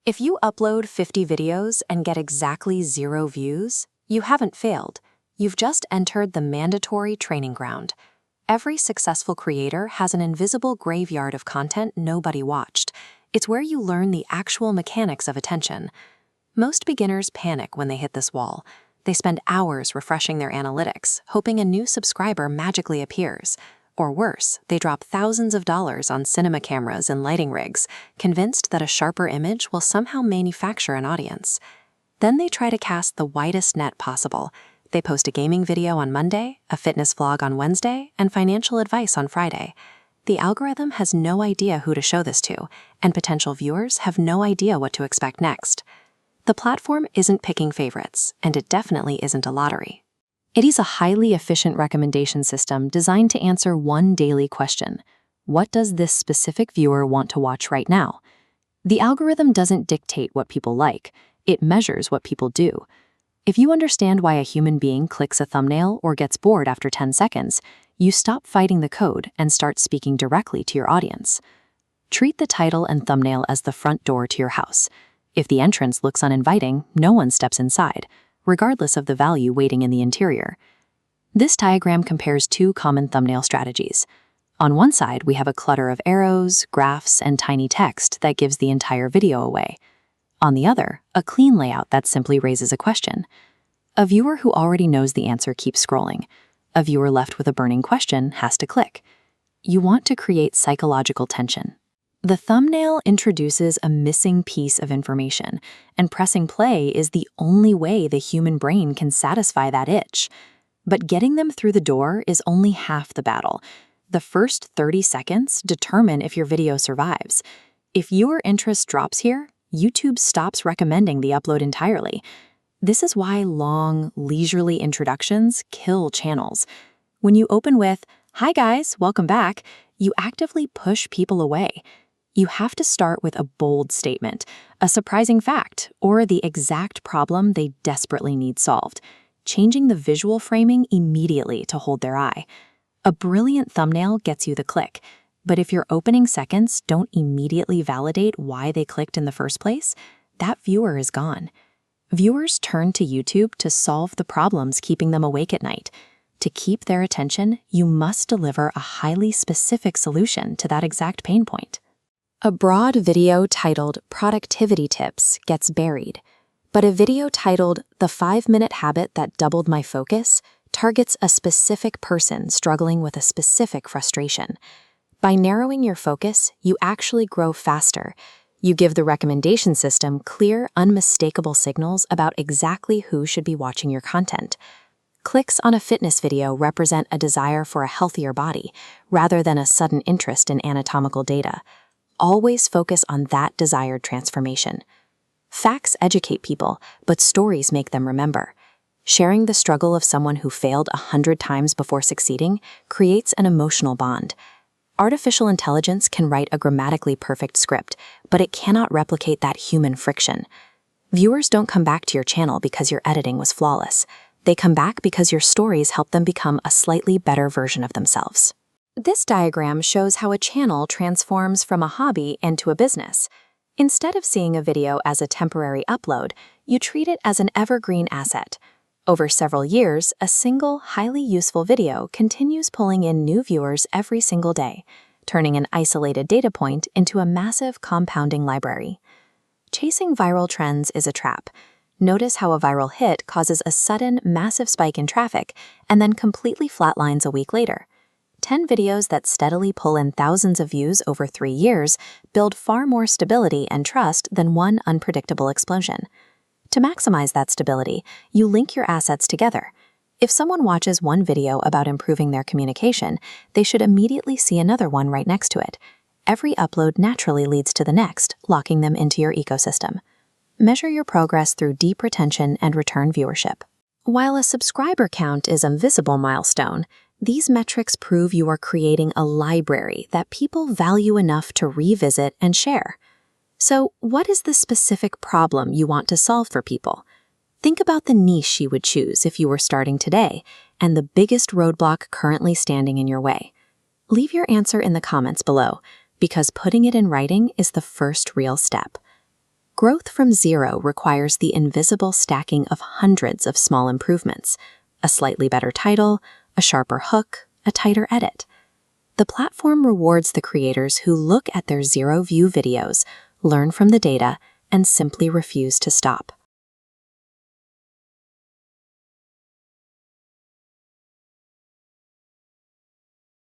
If you upload 50 videos and get exactly 0 views, you haven't failed. You've just entered the mandatory training ground. Every successful creator has an invisible graveyard of content nobody watched. It's where you learn the actual mechanics of attention. Most beginners panic when they hit this wall. They spend hours refreshing their analytics, hoping a new subscriber magically appears. Or worse, they drop thousands of dollars on cinema cameras and lighting rigs, convinced that a sharper image will somehow manufacture an audience. Then they try to cast the widest net possible. They post a gaming video on Monday, a fitness vlog on Wednesday, and financial advice on Friday. The algorithm has no idea who to show this to, and potential viewers have no idea what to expect next. The platform isn't picking favorites, and it definitely isn't a lottery. It is a highly efficient recommendation system designed to answer one daily question: what does this specific viewer want to watch right now? The algorithm doesn't dictate what people like, it measures what people do. If you understand why a human being clicks a thumbnail or gets bored after 10 seconds, you stop fighting the code and start speaking directly to your audience. Treat the title and thumbnail as the front door to your house. If the entrance looks uninviting, no one steps inside, regardless of the value waiting in the interior. This diagram compares two common thumbnail strategies. On one side, we have a clutter of arrows, graphs, and tiny text that gives the entire video away. On the other, a clean layout that simply raises a question. A viewer who already knows the answer keeps scrolling. A viewer left with a burning question has to click. You want to create psychological tension. The thumbnail introduces a missing piece of information, and pressing play is the only way the human brain can satisfy that itch. But getting them through the door is only half the battle. The first 30 seconds determine if your video survives. If viewer interest drops here, YouTube stops recommending the upload entirely. This is why long, leisurely introductions kill channels. When you open with, "Hi guys, welcome back," you actively push people away. You have to start with a bold statement, a surprising fact, or the exact problem they desperately need solved, changing the visual framing immediately to hold their eye. A brilliant thumbnail gets you the click, but if your opening seconds don't immediately validate why they clicked in the first place, that viewer is gone. Viewers turn to YouTube to solve the problems keeping them awake at night. To keep their attention, you must deliver a highly specific solution to that exact pain point. A broad video titled "Productivity Tips" gets buried, but a video titled "The 5-Minute Habit That Doubled My Focus" targets a specific person struggling with a specific frustration. By narrowing your focus, you actually grow faster. You give the recommendation system clear, unmistakable signals about exactly who should be watching your content. Clicks on a fitness video represent a desire for a healthier body, rather than a sudden interest in anatomical data. Always focus on that desired transformation. Facts educate people, but stories make them remember. Sharing the struggle of someone who failed 100 times before succeeding creates an emotional bond. Artificial intelligence can write a grammatically perfect script, but it cannot replicate that human friction. Viewers don't come back to your channel because your editing was flawless. They come back because your stories help them become a slightly better version of themselves. This diagram shows how a channel transforms from a hobby into a business. Instead of seeing a video as a temporary upload, you treat it as an evergreen asset. Over several years, a single, highly useful video continues pulling in new viewers every single day, turning an isolated data point into a massive compounding library. Chasing viral trends is a trap. Notice how a viral hit causes a sudden, massive spike in traffic and then completely flatlines a week later. 10 videos that steadily pull in thousands of views over 3 years build far more stability and trust than one unpredictable explosion. To maximize that stability, you link your assets together. If someone watches one video about improving their communication, they should immediately see another one right next to it. Every upload naturally leads to the next, locking them into your ecosystem. Measure your progress through deep retention and return viewership. While a subscriber count is a visible milestone, these metrics prove you are creating a library that people value enough to revisit and share. So, what is the specific problem you want to solve for people? Think about the niche you would choose if you were starting today, and the biggest roadblock currently standing in your way. Leave your answer in the comments below, because putting it in writing is the first real step. Growth from zero requires the invisible stacking of hundreds of small improvements: a slightly better title, a sharper hook, a tighter edit. The platform rewards the creators who look at their zero-view videos, learn from the data, and simply refuse to stop.